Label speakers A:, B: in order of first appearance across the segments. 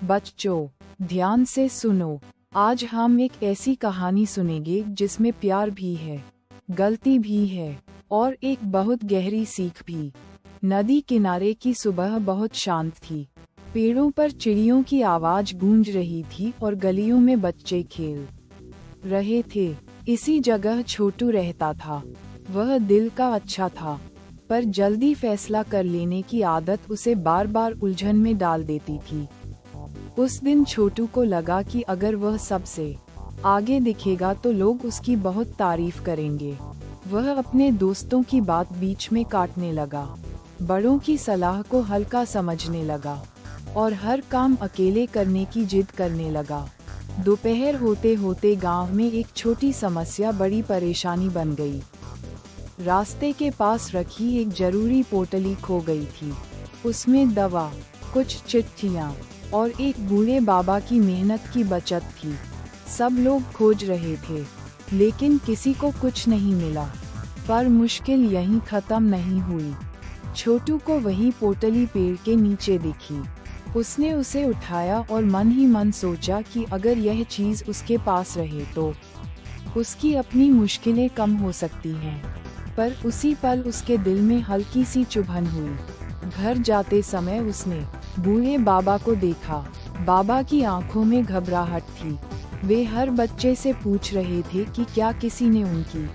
A: बच्चों, ध्यान से सुनो। आज हम एक ऐसी कहानी सुनेंगे जिसमें प्यार भी है, गलती भी है और एक बहुत गहरी सीख भी। नदी किनारे की सुबह बहुत शांत थी। पेड़ों पर चिड़ियों की आवाज गूंज रही थी और गलियों में बच्चे खेल रहे थे। इसी जगह छोटू रहता था। वह दिल का अच्छा था, पर जल्दी फैसला कर लेने की आदत उसे बार बार उलझन में डाल देती थी। उस दिन छोटू को लगा कि अगर वह सबसे आगे दिखेगा तो लोग उसकी बहुत तारीफ करेंगे। वह अपने दोस्तों की बात बीच में काटने लगा, बड़ों की सलाह को हल्का समझने लगा और हर काम अकेले करने की जिद करने लगा। दोपहर होते होते गांव में एक छोटी समस्या बड़ी परेशानी बन गई। रास्ते के पास रखी एक जरूरी पोटली खो गई थी। उसमें दवा, कुछ चिट्ठियाँ और एक बूढ़े बाबा की मेहनत की बचत थी। सब लोग खोज रहे थे, लेकिन किसी को कुछ नहीं मिला। पर मुश्किल यहीं खत्म नहीं हुई। छोटू को वही पोटली पेड़ के नीचे दिखी। उसने उसे उठाया और मन ही मन सोचा कि अगर यह चीज उसके पास रहे तो उसकी अपनी मुश्किलें कम हो सकती हैं। पर उसी पल उसके दिल में हल्की सी चुभन हुई। घर जाते समय उसने बूढ़े बाबा को देखा। बाबा की आंखों में घबराहट थी। वे हर बच्चे से पूछ रहे थे कि क्या किसी ने उनकी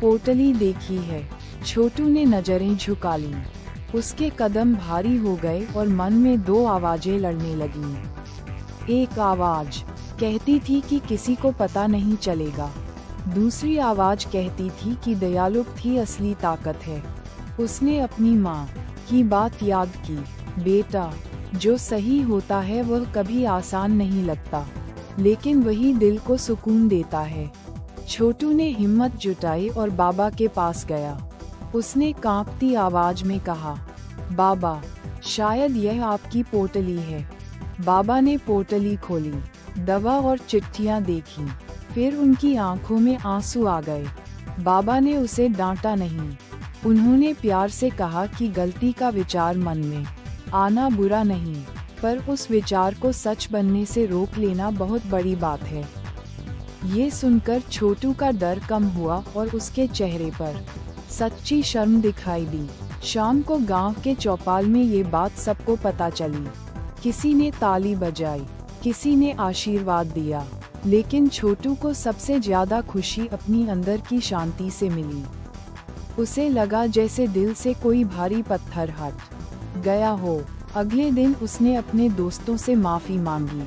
A: पोटली देखी है। छोटू ने नजरें झुका लीं। उसके कदम भारी हो गए और मन में दो आवाजें लड़ने लगीं। एक आवाज कहती थी कि किसी को पता नहीं चलेगा। दूसरी आवाज कहती थी कि दयालुता ही असली ताकत है। उसने अपनी माँ की बात याद की, बेटा, जो सही होता है वह कभी आसान नहीं लगता, लेकिन वही दिल को सुकून देता है। छोटू ने हिम्मत जुटाई और बाबा के पास गया। उसने कांपती आवाज में कहा, बाबा, शायद यह आपकी पोटली है। बाबा ने पोटली खोली, दवा और चिट्ठियां देखी। फिर उनकी आंखों में आंसू आ गए। बाबा ने उसे डांटा नहीं। उन्होंने प्यार से कहा कि गलती का विचार मन में आना बुरा नहीं, पर उस विचार को सच बनने से रोक लेना बहुत बड़ी बात है। ये सुनकर छोटू का डर कम हुआ और उसके चेहरे पर सच्ची शर्म दिखाई दी। शाम को गांव के चौपाल में ये बात सबको पता चली। किसी ने ताली बजाई, किसी ने आशीर्वाद दिया, लेकिन छोटू को सबसे ज्यादा खुशी अपनी अंदर की शांति से मिली। उसे लगा जैसे दिल से कोई भारी पत्थर हट गया हो। अगले दिन उसने अपने दोस्तों से माफी मांगी।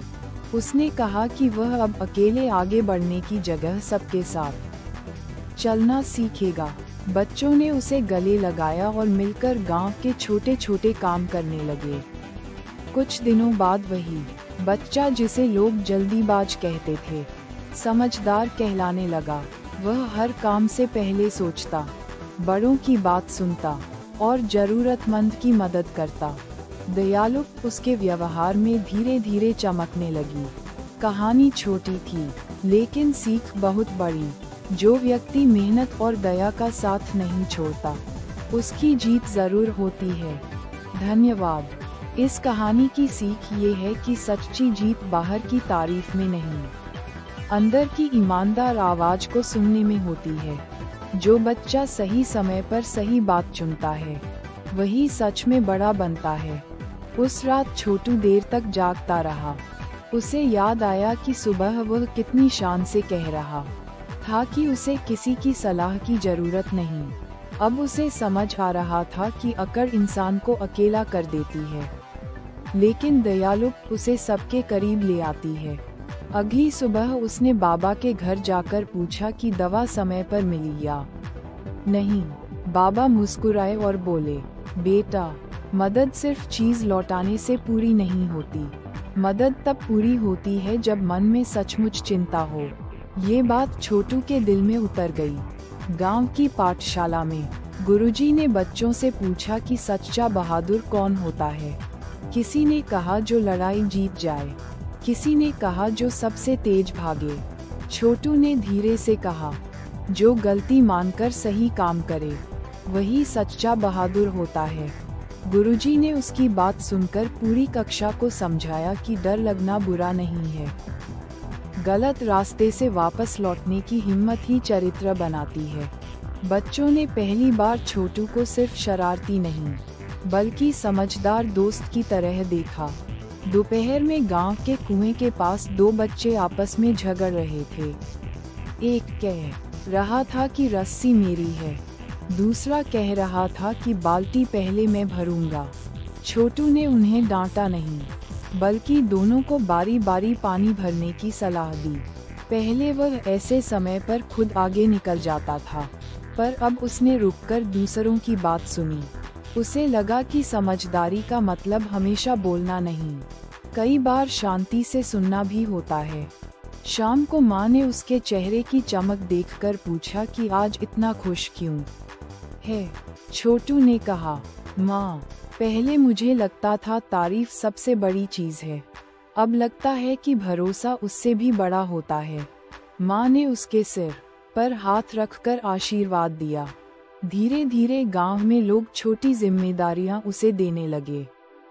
A: उसने कहा कि वह अब अकेले आगे बढ़ने की जगह सबके साथ चलना सीखेगा। बच्चों ने उसे गले लगाया और मिलकर गांव के छोटे छोटे काम करने लगे। कुछ दिनों बाद वही बच्चा जिसे लोग जल्दीबाज कहते थे, समझदार कहलाने लगा। वह हर काम से पहले सोचता, बड़ों की बात सुनता और जरूरतमंद की मदद करता। दयालु उसके व्यवहार में धीरे धीरे चमकने लगी। कहानी छोटी थी, लेकिन सीख बहुत बड़ी। जो व्यक्ति मेहनत और दया का साथ नहीं छोड़ता, उसकी जीत जरूर होती है। धन्यवाद। इस कहानी की सीख ये है कि सच्ची जीत बाहर की तारीफ में नहीं, अंदर की ईमानदार आवाज को सुनने में होती है। जो बच्चा सही समय पर सही बात चुनता है, वही सच में बड़ा बनता है। उस रात छोटू देर तक जागता रहा। उसे याद आया कि सुबह वह कितनी शान से कह रहा था कि उसे किसी की सलाह की जरूरत नहीं। अब उसे समझ आ रहा था कि अकड़ इंसान को अकेला कर देती है, लेकिन दयालुता उसे सबके करीब ले आती है। अगली सुबह उसने बाबा के घर जाकर पूछा कि दवा समय पर मिली या नहीं। बाबा मुस्कुराए और बोले, बेटा, मदद सिर्फ चीज लौटाने से पूरी नहीं होती। मदद तब पूरी होती है जब मन में सचमुच चिंता हो। ये बात छोटू के दिल में उतर गई। गांव की पाठशाला में गुरुजी ने बच्चों से पूछा कि सच्चा बहादुर कौन होता है। किसी ने कहा जो लड़ाई जीत जाए, किसी ने कहा जो सबसे तेज भागे। छोटू ने धीरे से कहा, जो गलती मानकर सही काम करे, वही सच्चा बहादुर होता है। गुरुजी ने उसकी बात सुनकर पूरी कक्षा को समझाया कि डर लगना बुरा नहीं है। गलत रास्ते से वापस लौटने की हिम्मत ही चरित्र बनाती है। बच्चों ने पहली बार छोटू को सिर्फ शरारती नहीं, बल्कि समझदार दोस्त की तरह देखा। दोपहर में गांव के कुएं के पास दो बच्चे आपस में झगड़ रहे थे। एक कह रहा था कि रस्सी मेरी है, दूसरा कह रहा था कि बाल्टी पहले मैं भरूंगा। छोटू ने उन्हें डांटा नहीं, बल्कि दोनों को बारी बारी पानी भरने की सलाह दी। पहले वह ऐसे समय पर खुद आगे निकल जाता था, पर अब उसने रुककर दूसरों की बात सुनी। उसे लगा कि समझदारी का मतलब हमेशा बोलना नहीं, कई बार शांति से सुनना भी होता है। शाम को माँ ने उसके चेहरे की चमक देखकर पूछा कि आज इतना खुश क्यों है। छोटू ने कहा, माँ, पहले मुझे लगता था तारीफ सबसे बड़ी चीज है, अब लगता है कि भरोसा उससे भी बड़ा होता है। माँ ने उसके सिर पर हाथ रखकर आशीर्वाद दिया। धीरे धीरे गांव में लोग छोटी जिम्मेदारियां उसे देने लगे।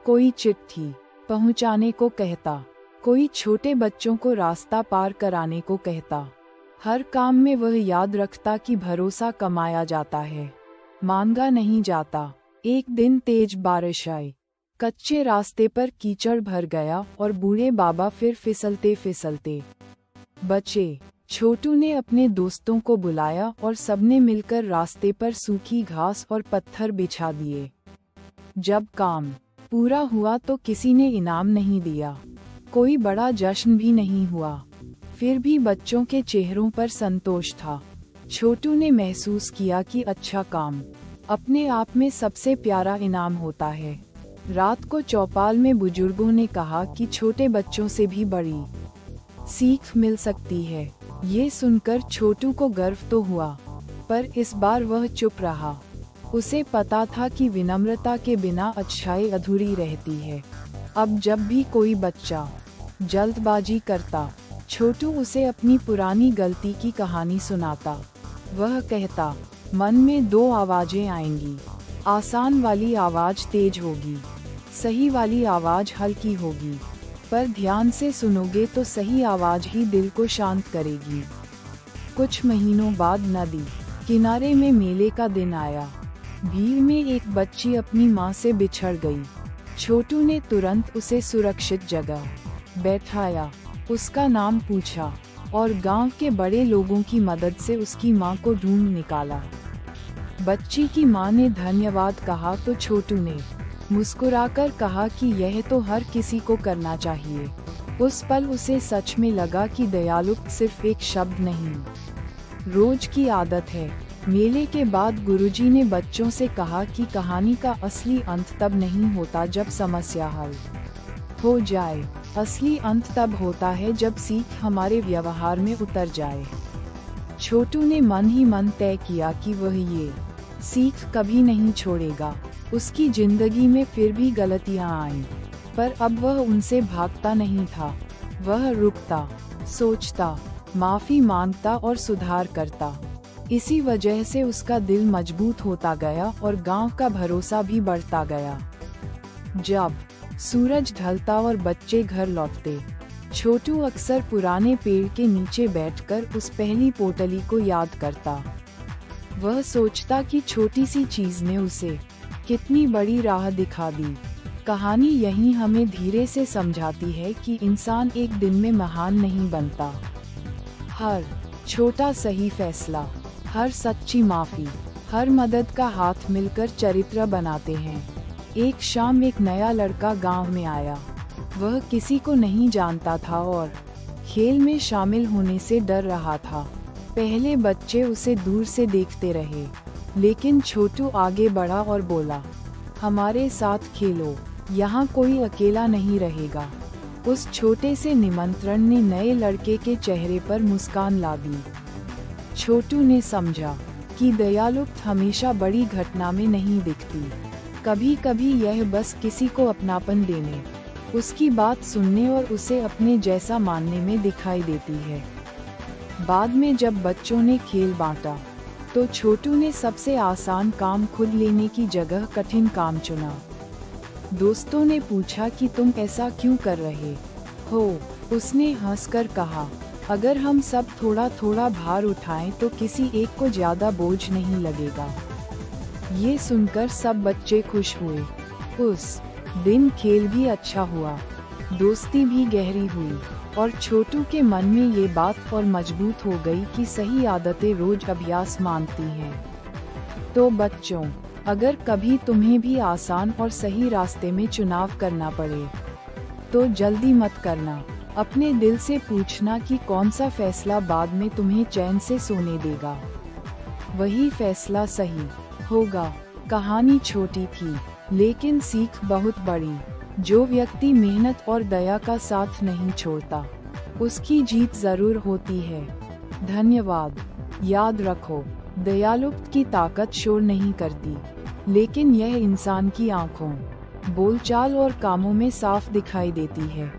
A: कोई चिट्ठी पहुंचाने को कहता, कोई छोटे बच्चों को रास्ता पार कराने को कहता। हर काम में वह याद रखता कि भरोसा कमाया जाता है, मांगा नहीं जाता। एक दिन तेज बारिश आई, कच्चे रास्ते पर कीचड़ भर गया और बूढ़े बाबा फिर फिसलते फिसलते बचे। छोटू ने अपने दोस्तों को बुलाया और सबने मिलकर रास्ते पर सूखी घास और पत्थर बिछा दिए। जब काम पूरा हुआ तो किसी ने इनाम नहीं दिया, कोई बड़ा जश्न भी नहीं हुआ, फिर भी बच्चों के चेहरों पर संतोष था। छोटू ने महसूस किया कि अच्छा काम अपने आप में सबसे प्यारा इनाम होता है। रात को चौपाल में बुजुर्गों ने कहा कि छोटे बच्चों से भी बड़ी सीख मिल सकती है। ये सुनकर छोटू को गर्व तो हुआ, पर इस बार वह चुप रहा। उसे पता था कि विनम्रता के बिना अच्छाई अधूरी रहती है। अब जब भी कोई बच्चा जल्दबाजी करता, छोटू उसे अपनी पुरानी गलती की कहानी सुनाता। वह कहता, मन में दो आवाजें आएंगी, आसान वाली आवाज तेज होगी, सही वाली आवाज हल्की होगी, पर ध्यान से सुनोगे तो सही आवाज ही दिल को शांत करेगी। कुछ महीनों बाद नदी किनारे में मेले का दिन आया। भीड़ में एक बच्ची अपनी माँ से बिछड़ गई। छोटू ने तुरंत उसे सुरक्षित जगह बैठाया, उसका नाम पूछा और गांव के बड़े लोगों की मदद से उसकी माँ को ढूंढ निकाला। बच्ची की माँ ने धन्यवाद कहा तो छोटू ने मुस्कुराकर कहा कि यह तो हर किसी को करना चाहिए। उस पल उसे सच में लगा कि दयालु सिर्फ एक शब्द नहीं, रोज की आदत है। मेले के बाद गुरुजी ने बच्चों से कहा कि कहानी का असली अंत तब नहीं होता जब समस्या हल हो जाए, असली अंत तब होता है जब सीख हमारे व्यवहार में उतर जाए। छोटू ने मन ही मन तय किया कि वह ये सीख कभी नहीं छोड़ेगा। उसकी जिंदगी में फिर भी गलतियां आईं, पर अब वह उनसे भागता नहीं था। वह रुकता, सोचता, माफी मांगता और सुधार करता। इसी वजह से उसका दिल मजबूत होता गया और गांव का भरोसा भी बढ़ता गया। जब सूरज ढलता और बच्चे घर लौटते, छोटू अक्सर पुराने पेड़ के नीचे बैठकर उस पहली पोटली को याद करता। वह सोचता कि छोटी सी चीज ने उसे कितनी बड़ी राह दिखा दी। कहानी यही हमें धीरे से समझाती है कि इंसान एक दिन में महान नहीं बनता। हर छोटा सही फैसला, हर सच्ची माफी, हर मदद का हाथ मिलकर चरित्र बनाते हैं। एक शाम एक नया लड़का गांव में आया। वह किसी को नहीं जानता था और खेल में शामिल होने से डर रहा था। पहले बच्चे उसे दूर से देखते रहे, लेकिन छोटू आगे बढ़ा और बोला, हमारे साथ खेलो, यहाँ कोई अकेला नहीं रहेगा। उस छोटे से निमंत्रण ने नए लड़के के चेहरे पर मुस्कान ला दी। छोटू ने समझा कि दयालुता हमेशा बड़ी घटना में नहीं दिखती, कभी कभी यह बस किसी को अपनापन देने, उसकी बात सुनने और उसे अपने जैसा मानने में दिखाई देती है। बाद में जब बच्चों ने खेल बांटा, तो छोटू ने सबसे आसान काम खुद लेने की जगह कठिन काम चुना। दोस्तों ने पूछा कि तुम ऐसा क्यों कर रहे हो। उसने हंसकर कहा, अगर हम सब थोड़ा थोड़ा भार उठाएं तो किसी एक को ज्यादा बोझ नहीं लगेगा। ये सुनकर सब बच्चे खुश हुए। उस दिन खेल भी अच्छा हुआ, दोस्ती भी गहरी हुई और छोटू के मन में ये बात और मजबूत हो गई कि सही आदतें रोज अभ्यास मांगती हैं। तो बच्चों, अगर कभी तुम्हें भी आसान और सही रास्ते में चुनाव करना पड़े तो जल्दी मत करना। अपने दिल से पूछना कि कौन सा फैसला बाद में तुम्हें चैन से सोने देगा, वही फैसला सही होगा। कहानी छोटी थी लेकिन सीख बहुत बड़ी। जो व्यक्ति मेहनत और दया का साथ नहीं छोड़ता, उसकी जीत जरूर होती है। धन्यवाद। याद रखो, दयालुता की ताकत शोर नहीं करती, लेकिन यह इंसान की आंखों, बोलचाल और कामों में साफ दिखाई देती है।